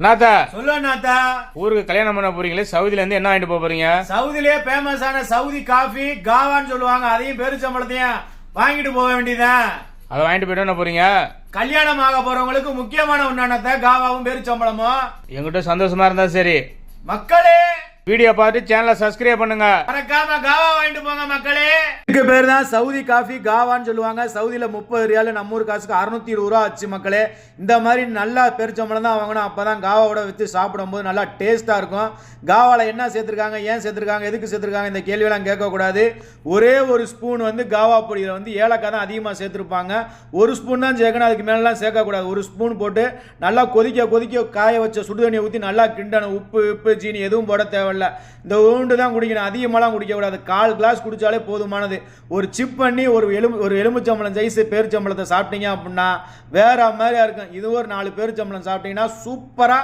நாத்தா சொல்லு நாத்தா. ஊருக்கு கல்யாணம் பண்ண போறீங்களே, சவுதில இருந்து என்ன வாங்கிட்டு போறீங்க? சவுதிலே ஃபேமஸான சவுதி காஃபி காவான்னு சொல்லுவாங்க. அதையும் பெருச்சம்பளத்தையும் வாங்கிட்டு போக வேண்டியதான். அதை வாங்கிட்டு போயிட்டு என்ன போறீங்க? கல்யாணம் ஆக போறவங்களுக்கு முக்கியமான ஒன்னானத்த காவாவும் பெருச்சம்பளமும். என்கிட்ட சந்தோஷமா இருந்தா சரி. மக்களே வீடியோ பார்த்து சேனலை சப்ஸ்கிரைப் பண்ணுங்க. மறக்காம காவா வாங்கிட்டு போங்க மக்களே. இதுக்கு பேர் தான் சவுதி காஃபி காவான்னு சொல்லுவாங்க. சவுதியில 30 ரியால், நம்ம ஊர் காசுக்கு 620 ரூபா ஆச்சு மக்களே. இந்த மாதிரி நல்லா பெருச்சம்பளம் தான் வாங்கணும். அப்பதான் காவாவோட வித்து சாப்பிடும்போது நல்லா டேஸ்டா இருக்கும். காவால என்ன சேர்த்திருக்காங்க, ஏன் சேர்த்திருக்காங்க, எதுக்கு சேர்த்திருக்காங்க, இந்த கேள்வியெல்லாம் கேட்கக்கூடாது. ஒரே ஒரு ஸ்பூன் வந்து காவா பொடியில் வந்து ஏலக்காய் தான் அதிகமாக சேர்த்துருப்பாங்க. ஒரு ஸ்பூன் தான் சேர்க்கணும், அதுக்கு மேலாம் சேர்க்கக்கூடாது. ஒரு ஸ்பூன் போட்டு நல்லா கொதிக்க காய வச்ச சுடுதண்ணியை ஊற்றி நல்லா கிண்டணும். உப்பு சீனி எதுவும் போட தேவையில்லை. இந்த உண்டு தான் குடிக்கணும், அதிகமாலாம் குடிக்கக்கூடாது. 1/4 கிளாஸ் குடித்தாலே போதுமானது. ஒரு சிப் பண்ணி ஒரு எலுமிச்சம்பளம் சைஸ் பேரிச்சம்பளத்தை சாப்பிட்டீங்க அப்படின்னா வேற மாதிரியா இருக்கும். இது ஒரு 4 பேரிச்சம்பளம் சாப்பிட்டீங்கன்னா சூப்பராக